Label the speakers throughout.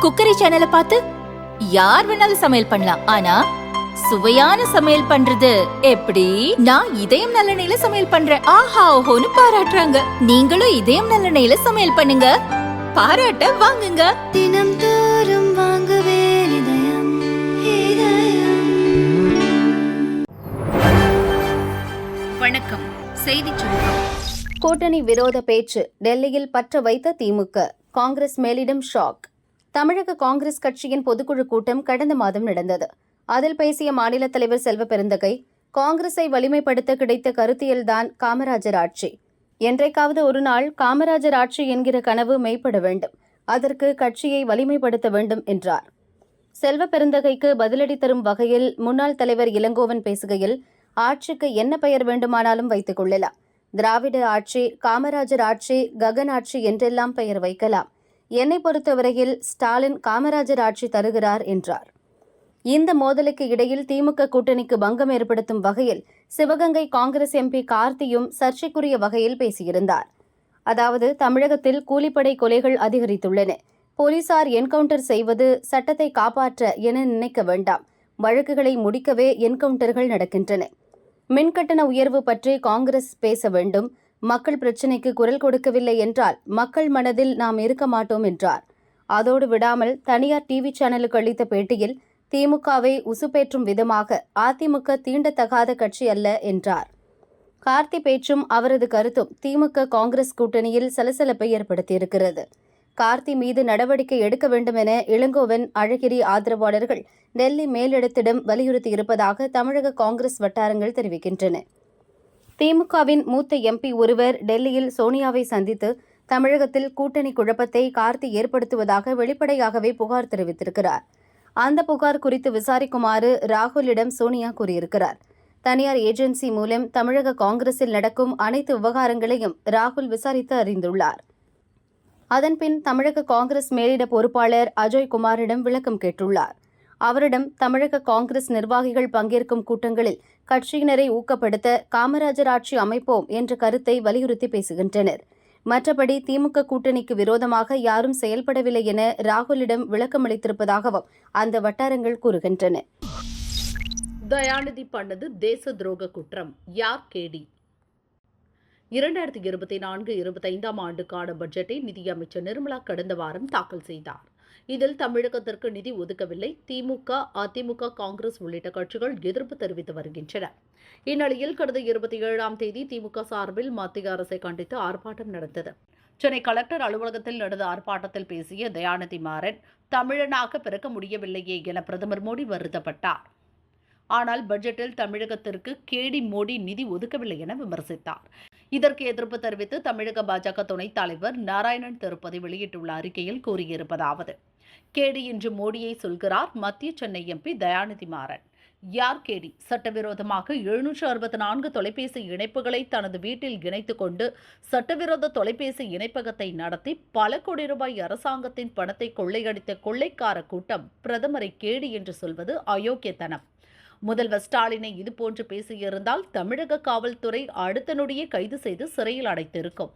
Speaker 1: Cookery சேனலை பார்த்து யார் வேணாலும் சமையல் பண்ணலாம். ஆனா சுவையான சமையல் பண்றது எப்படி? நான் இதயம் நல்லெண்ணெயில சமையல் பண்றேன். ஆஹா ஓஹோன்னு பாராட்டுறாங்க. நீங்களும் இதயம் நல்லெண்ணெயில சமையல் பண்ணுங்க, பாராட்ட வாங்குங்க.
Speaker 2: தினம் தோறும் வாங்குவே இதயம் இதயம்.
Speaker 3: வணக்கம். செய்திச் சுருக்கம்.
Speaker 4: கூட்டணி விரோத பேச்சு டெல்லியில் பற்ற வைத்த திமுக. காங்கிரஸ் மேலிடம் ஷாக். தமிழக காங்கிரஸ் கட்சியின் பொதுக்குழு கூட்டம் கடந்த மாதம் நடந்தது. அதில் பேசிய மாநில தலைவர் செல்வ பெருந்தகை, காங்கிரஸை வலிமைப்படுத்த கிடைத்த கருத்தியல்தான் காமராஜர் ஆட்சி. என்றைக்காவது ஒரு நாள் காமராஜர் ஆட்சி என்கிற கனவு மெய்ப்பட வேண்டும். அதற்கு கட்சியை வலிமைப்படுத்த வேண்டும் என்றார். செல்வ பெருந்தகைக்கு பதிலடி தரும் வகையில் முன்னாள் தலைவர் இளங்கோவன் பேசுகையில், ஆட்சிக்கு என்ன பெயர் வேண்டுமானாலும் வைத்துக் கொள்ளலாம். திராவிட ஆட்சி, காமராஜர் ஆட்சி, ககன் ஆட்சி என்றெல்லாம் பெயர் வைக்கலாம். என்னை பொறுத்தவரையில் ஸ்டாலின் காமராஜர் ஆட்சி தருகிறார் என்றார். இந்த மோதலுக்கு இடையில் திமுக கூட்டணிக்கு பங்கம் ஏற்படுத்தும் வகையில் சிவகங்கை காங்கிரஸ் எம்பி கார்த்தியும் சர்ச்சைக்குரிய வகையில் பேசியிருந்தார். அதாவது, தமிழகத்தில் கூலிப்படை கொலைகள் அதிகரித்துள்ளன. போலீசார் என்கவுண்டர் செய்வது சட்டத்தை காப்பாற்ற என நினைக்க வேண்டாம். வழக்குகளை முடிக்கவே என்கவுண்டர்கள் நடக்கின்றன. மின்கட்டண உயர்வு பற்றி காங்கிரஸ் பேச வேண்டும். மக்கள் பிரச்சினைக்கு குரல் கொடுக்கவில்லை என்றால் மக்கள் மனதில் நாம் இருக்க மாட்டோம் என்றார். அதோடு விடாமல் தனியார் டிவி சேனலுக்கு அளித்த பேட்டியில், திமுகவை உசுப்பேற்றும் விதமாக அதிமுக தீண்டத்தகாத கட்சி அல்ல என்றார். கார்த்தி பேச்சும் அவரது கருத்தும் திமுக காங்கிரஸ் கூட்டணியில் சலசலப்பை ஏற்படுத்தியிருக்கிறது. கார்த்தி மீது நடவடிக்கை எடுக்க வேண்டும் என இளங்கோவன், அழகிரி ஆதரவாளர்கள் டெல்லி மேலிடத்திடம் வலியுறுத்தியிருப்பதாக தமிழக காங்கிரஸ் வட்டாரங்கள் தெரிவிக்கின்றன. திமுகவின் மூத்த எம்பி ஒருவர் டெல்லியில் சோனியாவை சந்தித்து தமிழகத்தில் கூட்டணி குழப்பத்தை கார்த்தி ஏற்படுத்துவதாக வெளிப்படையாகவே புகார் தெரிவித்திருக்கிறார். அந்த புகார் குறித்து விசாரிக்குமாறு ராகுலிடம் சோனியா கூறியிருக்கிறார். தனியார் ஏஜென்சி மூலம் தமிழக காங்கிரஸில் நடக்கும் அனைத்து விவகாரங்களையும் ராகுல் விசாரித்து அறிந்துள்ளார். அதன்பின் தமிழக காங்கிரஸ் மேலிட பொறுப்பாளர் அஜய்குமாரிடம் விளக்கம் கேட்டுள்ளார். அவரிடம் தமிழக காங்கிரஸ் நிர்வாகிகள் பங்கேற்கும் கூட்டங்களில் கட்சியினரை ஊக்கப்படுத்த காமராஜர் ஆட்சி அமைப்போம் என்ற கருத்தை வலியுறுத்தி பேசுகின்றனர். மற்றபடி திமுக கூட்டணிக்கு விரோதமாக யாரும் செயல்படவில்லை என ராகுலிடம் விளக்கமளித்திருப்பதாகவும் அந்த வட்டாரங்கள் கூறுகின்றன.
Speaker 3: தயாநிதி பண்ணது தேச துரோக குற்றம். யார் கேடி? 2024-25 ஆண்டுக்கான பட்ஜெட்டை நிதியமைச்சர் நிர்மலா கடந்த வாரம் தாக்கல் செய்தார். இதில் தமிழகத்திற்கு நிதி ஒதுக்கவில்லை. திமுக, அதிமுக, காங்கிரஸ் உள்ளிட்ட கட்சிகள் எதிர்ப்பு தெரிவித்து வருகின்றன. இந்நிலையில் கடந்த 27ஆம் தேதி திமுக சார்பில் மத்திய அரசை கண்டித்து ஆர்ப்பாட்டம் நடந்தது. சென்னை கலெக்டர் அலுவலகத்தில் நடந்த ஆர்ப்பாட்டத்தில் பேசிய தயாநிதி மாறன், தமிழனாக பிறக்க முடியவில்லையே என பிரதமர் மோடி வருத்தப்பட்டார். ஆனால் பட்ஜெட்டில் தமிழகத்திற்கு கேடி மோடி நிதி ஒதுக்கவில்லை என விமர்சித்தார். இதற்கு எதிர்ப்பு தெரிவித்து தமிழக பாஜக துணைத் தலைவர் நாராயணன் திருப்பதி வெளியிட்டுள்ள அறிக்கையில் கூறியிருப்பதாவது: கேடி என்று மோடியை சொல்கிறார் மத்திய சென்னை எம்பி தயாநிதி மாறன். யார் கேடி? சட்டவிரோதமாக 764 தொலைபேசி இணைப்புகளை தனது வீட்டில் இணைத்துக் கொண்டு சட்டவிரோத தொலைபேசி இணைப்பகத்தை நடத்தி பல கோடி ரூபாய் அரசாங்கத்தின் பணத்தை கொள்ளையடித்த கொள்ளைக்கார கூட்டம் பிரதமரை கேடி என்று சொல்வது அயோக்கியத்தனம். முதல்வர் ஸ்டாலினை இதுபோன்று பேசியிருந்தால் தமிழக காவல்துறை அடுத்த நொடியே கைது செய்து சிறையில் அடைத்திருக்கும்.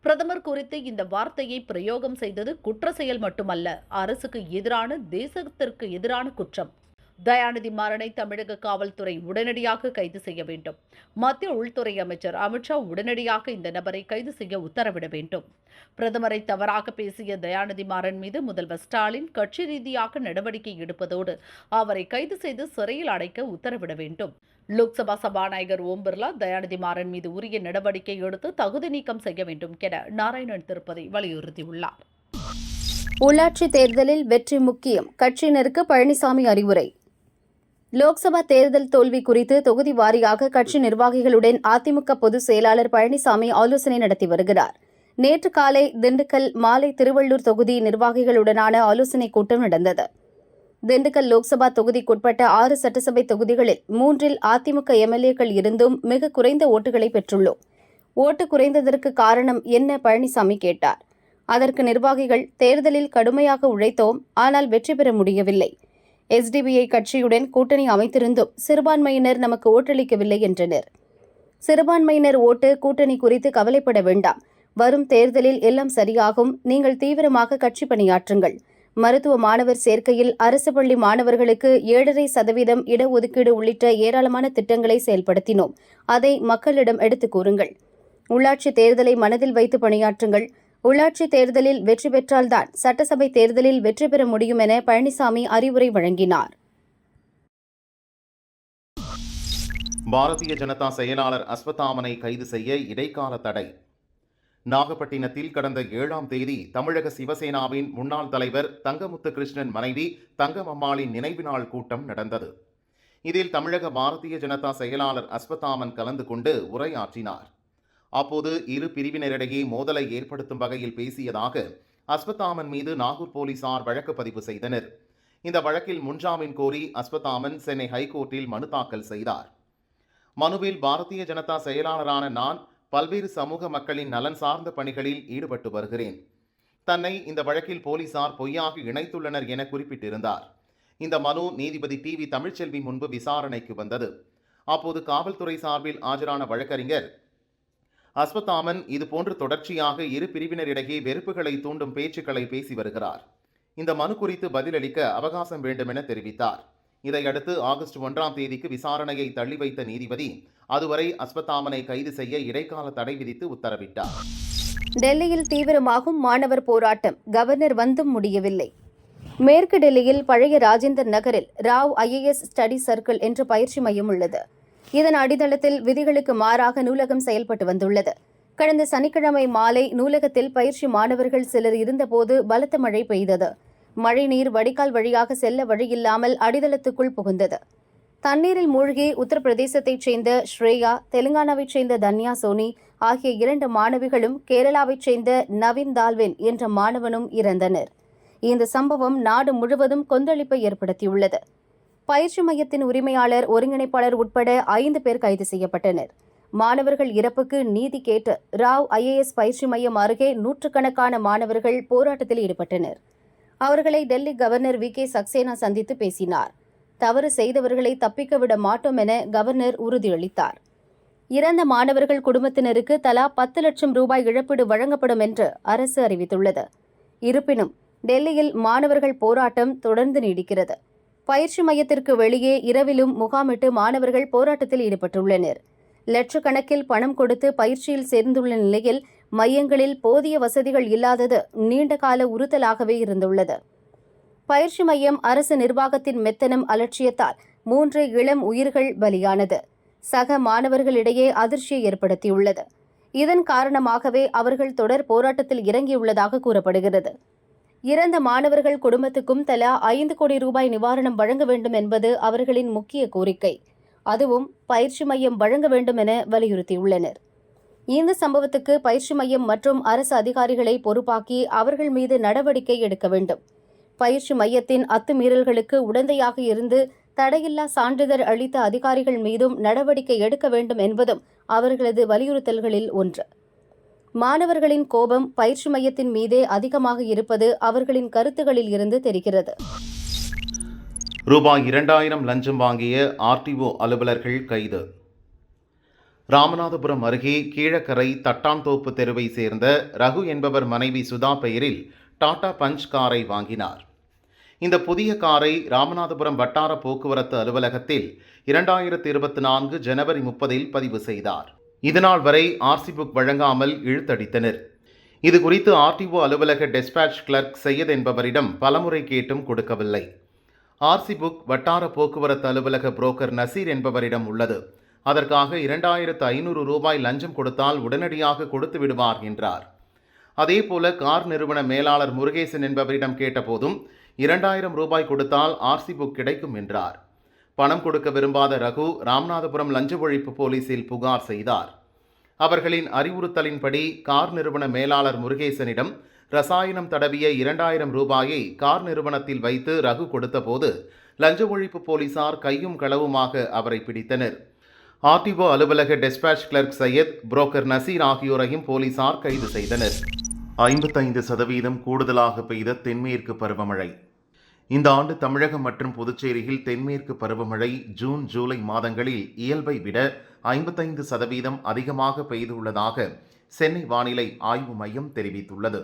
Speaker 3: பிரதமர் குறித்து இந்த வார்த்தையை பிரயோகம் செய்தது குற்ற செயல் மட்டுமல்ல, அரசுக்கு எதிரான, தேசத்திற்கு எதிரான குற்றம். தயாநிதி மாறனை தமிழக காவல்துறை உடனடியாக கைது செய்ய வேண்டும். மத்திய உள்துறை அமைச்சர் அமித்ஷா உடனடியாக இந்த நபரை கைது செய்ய உத்தரவிட வேண்டும். பிரதமரை தவறாக பேசிய தயாநிதி மாறன் மீது முதல்வர் ஸ்டாலின் கட்சி ரீதியாக நடவடிக்கை எடுப்பதோடு அவரை கைது செய்து சிறையில் அடைக்க உத்தரவிட வேண்டும். லோக்சபா சபாநாயகர் ஓம் பிர்லா தயாநிதி மாறன் மீது உரிய நடவடிக்கை எடுத்து தகுதி நீக்கம் செய்ய வேண்டும் என நாராயணன் திருப்பதி வலியுறுத்தியுள்ளார்.
Speaker 4: உள்ளாட்சி தேர்தலில் வெற்றி முக்கியம், கட்சியினருக்கு பழனிசாமி அறிவுரை. லோக்சபா தேர்தல் தோல்வி குறித்து தொகுதி வாரியாக கட்சி நிர்வாகிகளுடன் அதிமுக பொதுச் செயலாளர் பழனிசாமி ஆலோசனை நடத்தி வருகிறார். நேற்று காலை திண்டுக்கல், மாலை திருவள்ளூர் தொகுதி நிர்வாகிகளுடனான ஆலோசனைக் கூட்டம் நடந்தது. திண்டுக்கல் லோக்சபா தொகுதிக்குட்பட்ட 6 சட்டசபை தொகுதிகளில் 3இல் அதிமுக எம்எல்ஏக்கள் இருந்தும் மிக குறைந்த ஓட்டுகளை பெற்றுள்ளோம். ஓட்டு குறைந்ததற்கு காரணம் என்ன? பழனிசாமி கேட்டார். அதற்கு நிர்வாகிகள், தேர்தலில் கடுமையாக உழைத்தோம், ஆனால் வெற்றி பெற முடியவில்லை. எஸ்டிபிஐ கட்சியுடன் கூட்டணி அமைத்திருந்தும் சிறுபான்மையினர் நமக்கு ஓட்டளிக்கவில்லை என்றனர். சிறுபான்மையினர் ஓட்டு கூட்டணி குறித்து கவலைப்பட வேண்டாம். வரும் தேர்தலில் எல்லாம் சரியாகும். நீங்கள் தீவிரமாக கட்சி பணியாற்றுங்கள். மருத்துவ மாணவர் சேர்க்கையில் அரசு பள்ளி மாணவர்களுக்கு 7.5% இடஒதுக்கீடு உள்ளிட்ட ஏராளமான திட்டங்களை செயல்படுத்தினோம். அதை மக்களிடம் எடுத்துக் கூறுங்கள். உள்ளாட்சி தேர்தலை மனதில் வைத்து பணியாற்றுங்கள். உள்ளாட்சி தேர்தலில் வெற்றி பெற்றால்தான் சட்டசபை தேர்தலில் வெற்றி பெற முடியும் என பழனிசாமி அறிவுரை வழங்கினார்.
Speaker 5: பாரதிய ஜனதா செயலாளர் அஸ்வத்தாமனை கைது செய்ய இடைக்கால தடை. நாகப்பட்டினத்தில் கடந்த 7ஆம் தேதி தமிழக சிவசேனாவின் முன்னாள் தலைவர் தங்கமுத்து கிருஷ்ணன் மனைவி தங்கமம்மாளின் நினைவு நாள் கூட்டம் நடந்தது. இதில் தமிழக பாரதிய ஜனதா செயலாளர் அஸ்வத்தாமன் கலந்து கொண்டு உரையாற்றினார். அப்போது இரு பிரிவினரிடையே மோதலை ஏற்படுத்தும் வகையில் பேசியதாக அஸ்வத்தாமன் மீது நாகூர் போலீசார் வழக்கு பதிவு செய்தனர். இந்த வழக்கில் முன்ஜாமீன் கோரி அஸ்வத்தாமன் சென்னை ஹைகோர்ட்டில் மனு தாக்கல் செய்தார். மனுவில் பாரதிய ஜனதா செயலாளரான நான் பல்வேறு சமூக மக்களின் நலன் சார்ந்த பணிகளில் ஈடுபட்டு வருகிறேன். தன்னை இந்த வழக்கில் போலீசார் பொய்யாக இணைத்துள்ளனர் என குறிப்பிட்டிருந்தார். இந்த மனு நீதிபதி TV தமிழ்ச்செல்வி முன்பு விசாரணைக்கு வந்தது. அப்போது காவல்துறை சார்பில் ஆஜரான வழக்கறிஞர் அஸ்வத்தாமன் இதுபோன்று தொடர்ச்சியாக இரு பிரிவினரிடையே வெறுப்புகளை தூண்டும் பேச்சுக்களை பேசி வருகிறார். இந்த மனு குறித்து பதிலளிக்க அவகாசம் வேண்டும் என தெரிவித்தார். இதையடுத்து ஆகஸ்ட் 1ஆம் தேதிக்கு விசாரணையை தள்ளி வைத்த நீதிபதி அதுவரை அஸ்வத்தாமனை கைது செய்ய இடைக்கால தடை விதித்து உத்தரவிட்டார்.
Speaker 4: டெல்லியில் தீவிரமாகும் மாணவர் போராட்டம், கவர்னர் வந்தும் முடியவில்லை. மேற்கு டெல்லியில் பழைய ராஜேந்தர் நகரில் ராவ் IAS ஸ்டடி சர்க்கிள் என்ற பயிற்சி மையம் உள்ளது. இதன் அடித்தளத்தில் விதிகளுக்கு மாறாக நூலகம் செயல்பட்டு வந்துள்ளது. கடந்த சனிக்கிழமை மாலை நூலகத்தில் பயிற்சி மாணவர்கள் சிலர் இருந்தபோது பலத்த மழை பெய்தது. மழைநீர் வடிகால் வழியாக செல்ல வழியில்லாமல் அடித்தளத்துக்குள் புகுந்தது. தண்ணீரில் மூழ்கி உத்தரப்பிரதேசத்தைச் சேர்ந்த ஸ்ரேயா, தெலுங்கானாவைச் சேர்ந்த தன்யா சோனி ஆகிய 2 மாணவிகளும் கேரளாவைச் சேர்ந்த நவீன் தால்வின் என்ற மாணவனும் இறந்தனர். இந்த சம்பவம் நாடு முழுவதும் கொந்தளிப்பை ஏற்படுத்தியுள்ளது. பயிற்சி மையத்தின் உரிமையாளர், ஒருங்கிணைப்பாளர் உட்பட 5 பேர் கைது செய்யப்பட்டனர். மாணவர்கள் இறப்புக்கு நீதி கேட்டு ராவ் IAS பயிற்சி மையம் அருகே நூற்றுக்கணக்கான மாணவர்கள் போராட்டத்தில் ஈடுபட்டனர். அவர்களை டெல்லி கவர்னர் VK சக்சேனா சந்தித்து பேசினார். தவறு செய்தவர்களை தப்பிக்க விட மாட்டோம் என கவர்னர் உறுதியளித்தார். இறந்த மாணவர்கள் குடும்பத்தினருக்கு தலா 10 லட்சம் ரூபாய் இழப்பீடு வழங்கப்படும் என்று அரசு அறிவித்துள்ளது. இருப்பினும் டெல்லியில் மாணவர்கள் போராட்டம் தொடர்ந்து நீடிக்கிறது. பயிற்சி மையத்திற்கு வெளியே இரவிலும் முகாமிட்டு மாணவர்கள் போராட்டத்தில் ஈடுபட்டுள்ளனர். லட்சக்கணக்கில் பணம் கொடுத்து பயிற்சியில் சேர்ந்துள்ள நிலையில் மையங்களில் போதிய வசதிகள் இல்லாதது நீண்டகால உறுத்தலாகவே இருந்துள்ளது. பயிற்சி மையம் அரசு நிர்வாகத்தின் மெத்தனம் அலட்சியத்தால் 3 இளம் உயிர்கள் பலியானது. சக மாணவர்களிடையே அதிர்ச்சியை ஏற்படுத்தியுள்ளது. இதன் காரணமாகவே அவர்கள் தொடர் போராட்டத்தில் இறங்கியுள்ளதாக கூறப்படுகிறது. இறந்த மாணவர்கள் குடும்பத்துக்கும் தலா 5 கோடி ரூபாய் நிவாரணம் வழங்க வேண்டும் என்பது அவர்களின் முக்கிய கோரிக்கை. அதுவும் பயிற்சி மையம் வழங்க வேண்டும் என வலியுறுத்தியுள்ளனர். இந்த சம்பவத்துக்கு பயிற்சி மையம் மற்றும் அரசு அதிகாரிகளை பொறுப்பாக்கி அவர்கள் மீது நடவடிக்கை எடுக்க வேண்டும். பயிற்சி மையத்தின் அத்துமீறல்களுக்கு உடந்தையாக இருந்து தடையில்லா சான்றிதழ் அளித்த அதிகாரிகள் மீதும் நடவடிக்கை எடுக்க வேண்டும் என்பதும் அவர்களது வலியுறுத்தல்களில் ஒன்று. மாணவர்களின் கோபம் பயிற்சி மையத்தின் மீதே அதிகமாக இருப்பது அவர்களின் கருத்துகளில் இருந்து தெரிகிறது.
Speaker 5: ரூபாய் 2000 லஞ்சம் வாங்கிய RTO அலுவலர்கள் கைது. ராமநாதபுரம் அருகே கீழக்கரை தட்டான்தோப்பு தெருவை சேர்ந்த ரகு என்பவர் மனைவி சுதா பெயரில் டாடா பஞ்ச் காரை வாங்கினார். இந்த புதிய காரை ராமநாதபுரம் வட்டார போக்குவரத்து அலுவலகத்தில் 2024 ஜனவரி 30இல் பதிவு செய்தார். இதனால் வரை RC புக் வழங்காமல் இழுத்தடித்தனர். இதுகுறித்து RTO அலுவலக டெஸ்பாட்ச் கிளர்க் சையத் என்பவரிடம் பலமுறை கேட்டும் கொடுக்கவில்லை. RC புக் வட்டார போக்குவரத்து அலுவலக புரோக்கர் நசீர் என்பவரிடம் உள்ளது. அதற்காக 2500 ரூபாய் லஞ்சம் கொடுத்தால் உடனடியாக கொடுத்து விடுவார் என்றார். அதேபோல கார் நிறுவன மேலாளர் முருகேசன் என்பவரிடம் கேட்டபோதும் 2000 ரூபாய் கொடுத்தால் RC புக் கிடைக்கும் என்றார். பணம் கொடுக்க விரும்பாத ரகு ராமநாதபுரம் லஞ்ச ஒழிப்பு போலீசில் புகார் செய்தார். அவர்களின் அறிவுறுத்தலின்படி கார் நிறுவன மேலாளர் முருகேசனிடம் ரசாயனம் தடவிய 2000 ரூபாயை கார் நிறுவனத்தில் வைத்து ரகு கொடுத்தபோது லஞ்ச ஒழிப்பு போலீசார் கையும் களவுமாக அவரை பிடித்தனர். RTO அலுவலக டெஸ்பாட்ச் கிளர்க் சையத், புரோக்கர் நசீர் ஆகியோரையும் போலீசார் கைது செய்தனர். 55% கூடுதலாக பெய்த தென்மேற்கு பருவமழை. இந்த ஆண்டு தமிழகம் மற்றும் புதுச்சேரியில் தென்மேற்கு பருவமழை ஜூன் ஜூலை மாதங்களில் இயல்பை விட 55% அதிகமாக பெய்துள்ளதாக சென்னை வானிலை ஆய்வு மையம் தெரிவித்துள்ளது.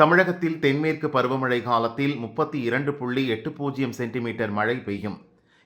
Speaker 5: தமிழகத்தில் தென்மேற்கு பருவமழை காலத்தில் 32.80 சென்டிமீட்டர் மழை பெய்யும்.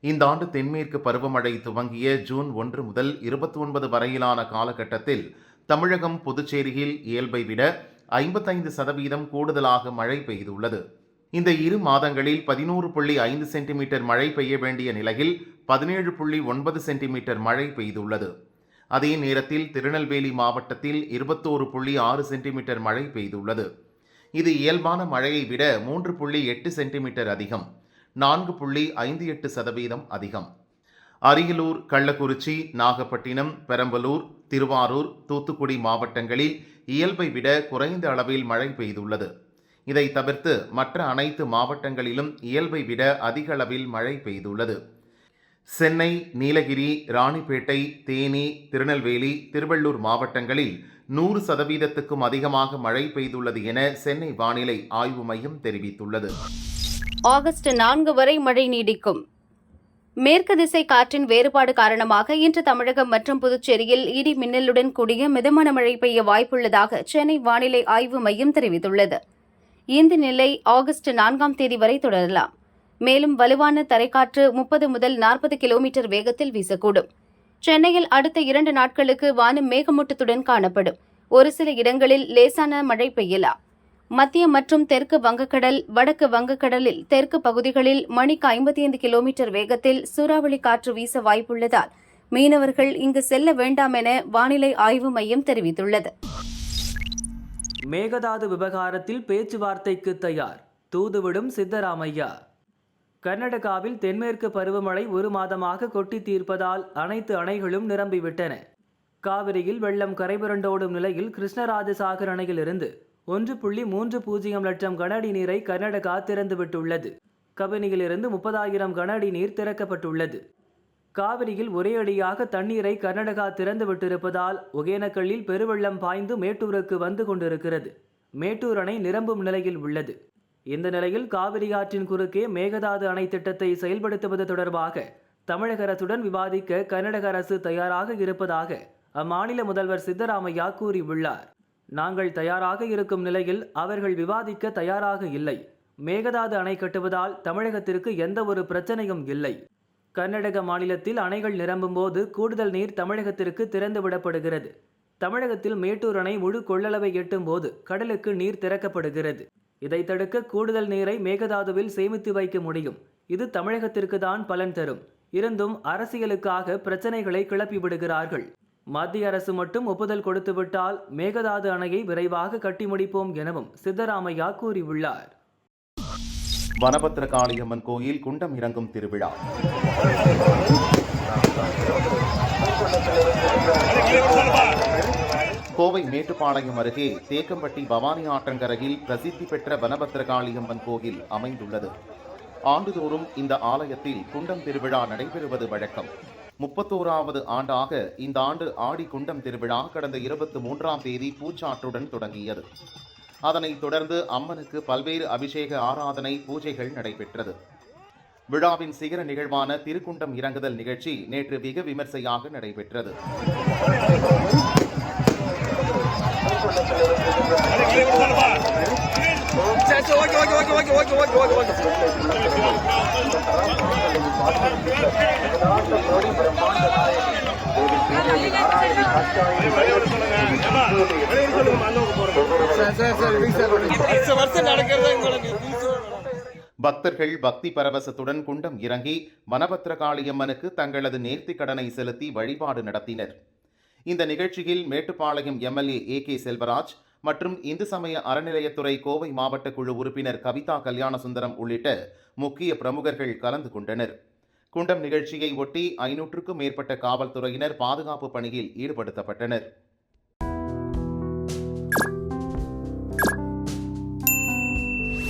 Speaker 5: இந்த ஆண்டு தென்மேற்கு பருவமழை துவங்கிய ஜூன் 1 முதல் 29 வரையிலான காலகட்டத்தில் தமிழகம், புதுச்சேரியில் இயல்பை விட 55% கூடுதலாக மழை பெய்துள்ளது. இந்த இரு மாதங்களில் 11.5 சென்டிமீட்டர் மழை பெய்ய வேண்டிய நிலையில் 17.9 சென்டிமீட்டர் மழை பெய்துள்ளது. அதே நேரத்தில் திருநெல்வேலி மாவட்டத்தில் 21.6 சென்டிமீட்டர் மழை பெய்துள்ளது. இது இயல்பான மழையை விட 3.8 சென்டிமீட்டர் அதிகம், 4.58% அதிகம். அரியலூர், கள்ளக்குறிச்சி, நாகப்பட்டினம், பெரம்பலூர், திருவாரூர், தூத்துக்குடி மாவட்டங்களில் இயல்பை விட குறைந்த அளவில் மழை பெய்துள்ளது. இதை தவிர்த்து மற்ற அனைத்து மாவட்டங்களிலும் இயல்பை விட அதிக அளவில் மழை பெய்துள்ளது. சென்னை, நீலகிரி, ராணிப்பேட்டை, தேனி, திருநெல்வேலி, திருவள்ளூர் மாவட்டங்களில் 100%க்கும் அதிகமாக மழை பெய்துள்ளது என சென்னை வானிலை ஆய்வு மையம் தெரிவித்துள்ளது.
Speaker 4: ஆகஸ்ட் 4 வரை மழை நீடிக்கும். மேற்கு திசை காற்றின் வேறுபாடு காரணமாக இன்று தமிழகம் மற்றும் புதுச்சேரியில் இடி மின்னலுடன் கூடிய மிதமான மழை பெய்ய வாய்ப்புள்ளதாக சென்னை வானிலை ஆய்வு மையம் தெரிவித்துள்ளது. இந்த நிலை ஆகஸ்ட் 4ஆம் தேதி வரை தொடரலாம். மேலும் வலுவான தரைக்காற்று 30 முதல் 40 கிலோமீட்டர் வேகத்தில் வீசக்கூடும். சென்னையில் அடுத்த 2 நாட்களுக்கு வானம் மேகமூட்டத்துடன் காணப்படும். ஒரு சில இடங்களில் லேசான மழை பெய்யலாம். மத்திய மற்றும் தெற்கு வங்கக்கடல், வடக்கு வங்கக்கடலில் தெற்கு பகுதிகளில் மணிக்கு 55 கிலோமீட்டர் வேகத்தில் சூறாவளி காற்று வீச வாய்ப்புள்ளதால் மீனவர்கள் இங்கு செல்ல வேண்டாம் என வானிலை ஆய்வு மையம் தெரிவித்துள்ளது.
Speaker 6: மேகதாது விவகாரத்தில் பேச்சுவார்த்தைக்கு தயார், தூதுவிடும் சித்தராமையா. கர்நாடகாவில் தென்மேற்கு பருவமழை 1 மாதமாக கொட்டி தீர்ப்பதால் அனைத்து அணைகளும் நிரம்பிவிட்டன. காவிரியில் வெள்ளம் கரைபுரண்டோடும் நிலையில் கிருஷ்ணராஜசாகர் அணையிலிருந்து 1.30 லட்சம் கனஅடி நீரை கர்நாடகா திறந்துவிட்டுள்ளது. கபினியிலிருந்து 30,000 கனஅடி நீர் திறக்கப்பட்டுள்ளது. காவிரியில் ஒரே அடியாக தண்ணீரை கர்நாடகா திறந்துவிட்டிருப்பதால் ஒகேனக்கல்லில் பெருவெள்ளம் பாய்ந்து மேட்டூருக்கு வந்து கொண்டிருக்கிறது. மேட்டூர் அணை நிரம்பும் நிலையில் உள்ளது. இந்த நிலையில் காவிரி ஆற்றின் குறுக்கே மேகதாது அணை திட்டத்தை செயல்படுத்துவது தொடர்பாக தமிழக அரசுடன் விவாதிக்க கர்நாடக அரசு தயாராக இருப்பதாக அம்மாநில முதல்வர் சித்தராமையா கூறியுள்ளார். நாங்கள் தயாராக இருக்கும் நிலையில் அவர்கள் விவாதிக்க தயாராக இல்லை. மேகதாது அணை கட்டுவதால் தமிழகத்திற்கு எந்த ஒரு பிரச்சனையும் இல்லை. கர்நாடக மாநிலத்தில் அணைகள் நிரம்பும் போது கூடுதல் நீர் தமிழகத்திற்கு திறந்து விடப்படுகிறது. தமிழகத்தில் மேட்டூர் அணை முழு கொள்ளளவை எட்டும் போது கடலுக்கு நீர் திறக்கப்படுகிறது. இதை தடுக்க கூடுதல் நீரை மேகதாதுவில் சேமித்து வைக்க முடியும். இது தமிழகத்திற்கு தான் பலன் தரும். இருந்தும் அரசியலுக்காக பிரச்சனைகளை கிளப்பி விடுகிறார்கள். மத்திய அரசு மட்டும் ஒப்புதல் கொடுத்துவிட்டால் மேகதாது அணையை விரைவாக கட்டி முடிப்போம் எனவும் சித்தராமையா கூறியுள்ளார்.
Speaker 5: வனபத்திரகாளியம்மன் கோயில் குண்டம் இறங்கும் திருவிழா. கோவை மேட்டுப்பாளையம் அருகே தேக்கம்பட்டி பவானி ஆற்றங்கரையில் பிரசித்தி பெற்ற வனபத்திரகாளியம்மன் கோயில் அமைந்துள்ளது. ஆண்டுதோறும் இந்த ஆலயத்தில் குண்டம் திருவிழா நடைபெறுவது வழக்கம். 31வது ஆண்டாக இந்த ஆண்டு ஆடி குண்டம் திருவிழா கடந்த 23ஆம் தேதி பூச்சாற்றுடன் தொடங்கியது. அதனைத் தொடர்ந்து அம்மனுக்கு பல்வேறு அபிஷேக ஆராதனை பூஜைகள் நடைபெற்றது. விழாவின் சிகர நிகழ்வான திருக்குண்டம் இறங்குதல் நிகழ்ச்சி நேற்று வெகு விமர்சையாக நடைபெற்றது. பக்தர்கள் பக்தி பரவசத்துடன் குண்டம் இறங்கி வனபத்திரகாளியம்மனுக்கு தங்களது நேர்த்திக் கடனை செலுத்தி வழிபாடு நடத்தினர். இந்த நிகழ்ச்சியில் மேட்டுப்பாளையம் எம்எல்ஏ AK செல்வராஜ் மற்றும் இந்து சமய அறநிலையத்துறை கோவை மாவட்ட குழு உறுப்பினர் கவிதா கல்யாணசுந்தரம் உள்ளிட்ட முக்கிய பிரமுகர்கள் கலந்து கொண்டனர். குண்டம் நிகழ்ச்சியை ஒட்டி 500க்கும் மேற்பட்ட காவல்துறையினர் பாதுகாப்பு பணியில் ஈடுபடுத்தப்பட்டனர்.